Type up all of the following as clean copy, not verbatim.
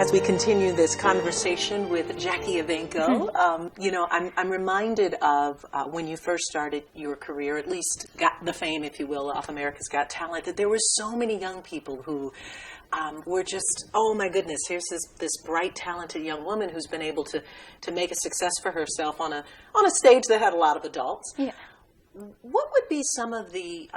As we continue this conversation with Jackie Evancho, I'm reminded of when you first started your career, at least got the fame, if you will, off America's Got Talent, that there were so many young people who were just, oh my goodness, here's this bright, talented young woman who's been able to make a success for herself on a stage that had a lot of adults. Yeah. What would be some of the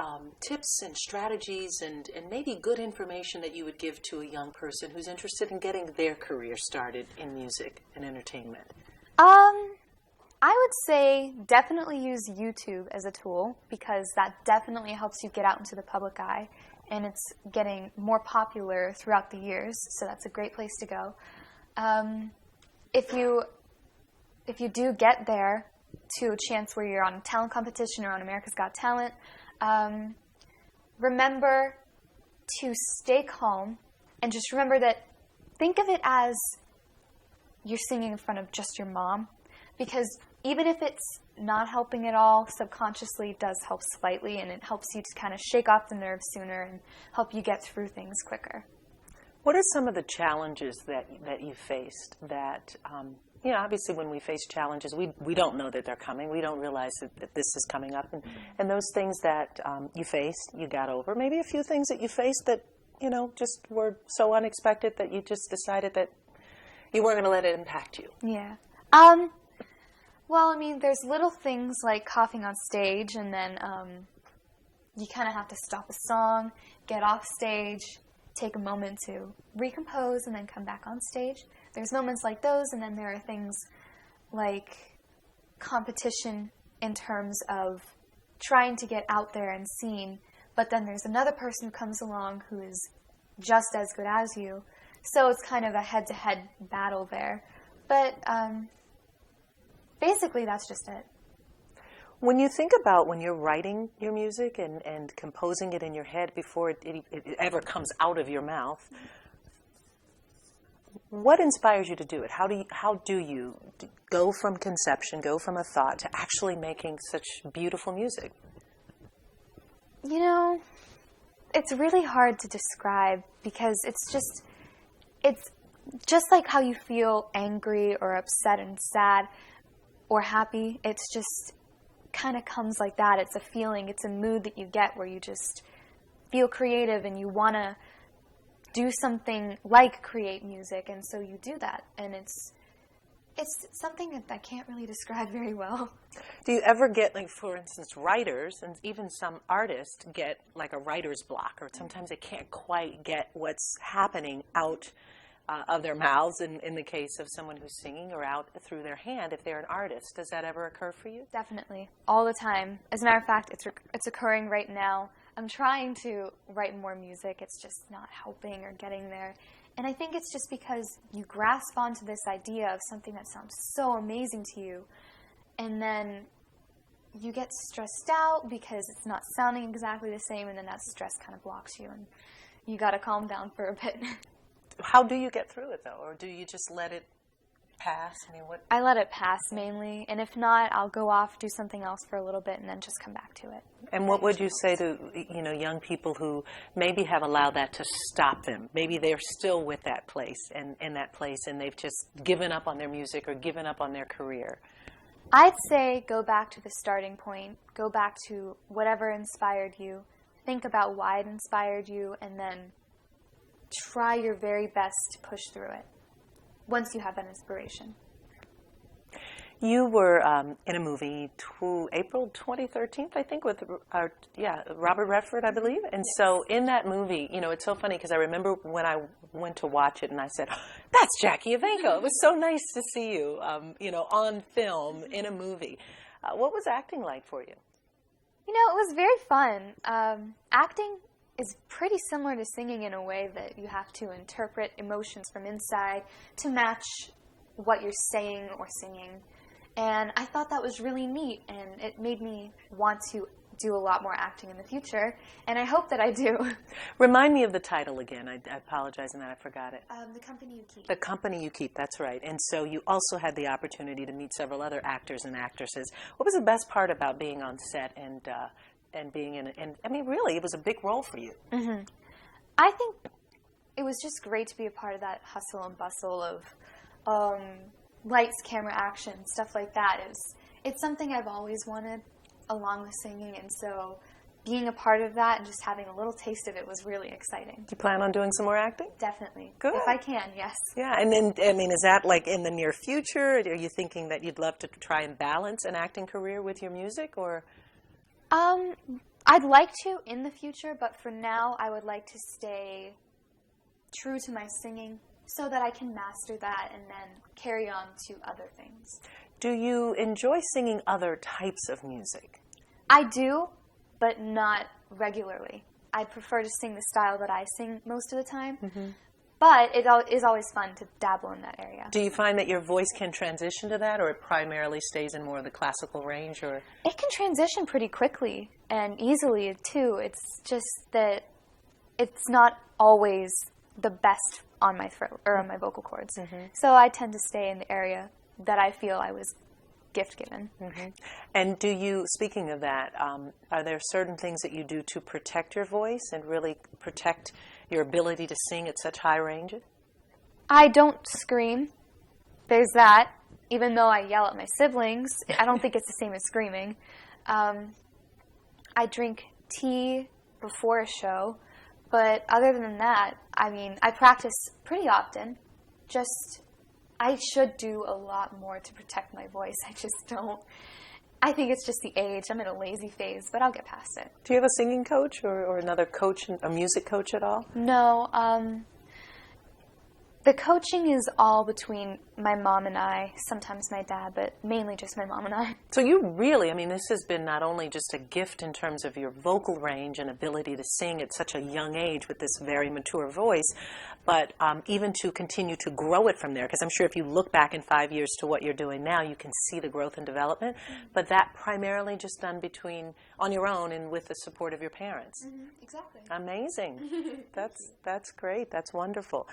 tips and strategies and maybe good information that you would give to a young person who's interested in getting their career started in music and entertainment? I would say definitely use YouTube as a tool, because that definitely helps you get out into the public eye, and it's getting more popular throughout the years, so that's a great place to go. If you do get there to a chance where you're on a talent competition or on America's Got Talent, remember to stay calm and just remember that, think of it as you're singing in front of just your mom, because even if it's not helping at all, subconsciously it does help slightly, and it helps you to kind of shake off the nerves sooner and help you get through things quicker. What are some of the challenges that you faced that, obviously when we face challenges, we don't know that they're coming. We don't realize that this is coming up. And those things that you faced, you got over. Maybe a few things that you faced that, just were so unexpected that you just decided that you weren't going to let it impact you. Yeah. Well, I mean, there's little things like coughing on stage, and then you kind of have to stop a song, get off stage, take a moment to recompose, and then come back on stage. There's moments like those, and then there are things like competition in terms of trying to get out there and seen, but then there's another person who comes along who is just as good as you. So it's kind of a head-to-head battle there. But basically, that's just it. When you think about when you're writing your music and composing it in your head before it ever comes out of your mouth, what inspires you to do it? How do you go from conception, go from a thought to actually making such beautiful music? It's really hard to describe, because it's just like how you feel angry or upset and sad or happy. It's just kind of comes like that. It's a feeling, it's a mood that you get where you just feel creative and you want to do something like create music, and so you do that, and it's something that I can't really describe very well. Do you ever get, like, for instance, writers and even some artists get like a writer's block, or sometimes they can't quite get what's happening out of their mouths in the case of someone who's singing, or out through their hand if they're an artist? Does that ever occur for you? Definitely. All the time. As a matter of fact, it's occurring right now. I'm trying to write more music. It's just not helping or getting there. And I think it's just because you grasp onto this idea of something that sounds so amazing to you, and then you get stressed out because it's not sounding exactly the same, and then that stress kind of blocks you, and you got to calm down for a bit. How do you get through it, though? Or do you just let it pass? I let it pass, mainly. And if not, I'll go off, do something else for a little bit, and then just come back to it. And what would you say to, young people who maybe have allowed that to stop them? Maybe they're still with that place and in that place, and they've just given up on their music or given up on their career. I'd say go back to the starting point. Go back to whatever inspired you. Think about why it inspired you, and then try your very best to push through it once you have that inspiration. You were in a movie April 2013, I think, with Robert Redford, I believe. And yes. So in that movie, it's so funny because I remember when I went to watch it and I said, that's Jackie Evancho. It was so nice to see you, on film in a movie. What was acting like for you? It was very fun. Acting is pretty similar to singing in a way that you have to interpret emotions from inside to match what you're saying or singing. And I thought that was really neat, and it made me want to do a lot more acting in the future, and I hope that I do. Remind me of the title again. I apologize in that I forgot it. The Company You Keep. The Company You Keep, that's right. And so you also had the opportunity to meet several other actors and actresses. What was the best part about being on set and being in it? And I mean, really, it was a big role for you. Mm-hmm. I think it was just great to be a part of that hustle and bustle of lights, camera, action, stuff like that. It's something I've always wanted along with singing, and so being a part of that and just having a little taste of it was really exciting. Do you plan on doing some more acting? Definitely. Good. If I can, yes. Yeah, and then, I mean, is that like in the near future? Are you thinking that you'd love to try and balance an acting career with your music, or? I'd like to in the future, but for now I would like to stay true to my singing so that I can master that and then carry on to other things. Do you enjoy singing other types of music? I do, but not regularly. I prefer to sing the style that I sing most of the time, but it is always fun to dabble in that area. Do you find that your voice can transition to that, or it primarily stays in more of the classical range? Or It can transition pretty quickly and easily, too. It's just that it's not always the best on my throat or on my vocal cords. So I tend to stay in the area that I feel I was gift-given. And do you, speaking of that, are there certain things that you do to protect your voice and really protect your ability to sing at such high ranges? I don't scream. There's that. Even though I yell at my siblings, I don't think it's the same as screaming. I drink tea before a show, but other than that, I mean, I practice pretty often. I should do a lot more to protect my voice. I just don't. I think it's just the age. I'm in a lazy phase, but I'll get past it. Do you have a singing coach or another coach, a music coach at all? No. The coaching is all between my mom and I, sometimes my dad, but mainly just my mom and I. So you really, I mean, this has been not only just a gift in terms of your vocal range and ability to sing at such a young age with this very mature voice, but even to continue to grow it from there. Because I'm sure if you look back in 5 years to what you're doing now, you can see the growth and development. But that primarily just done on your own and with the support of your parents. Exactly. Amazing. That's great. That's wonderful.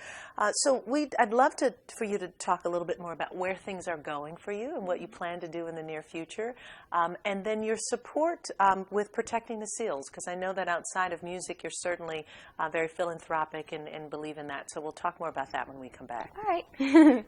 So I'd love for you to talk a little bit more about where things are going for you and what you plan to do in the near future, and then your support with protecting the seals, because I know that outside of music you're certainly very philanthropic and believe in that. So we'll talk more about that when we come back. All right.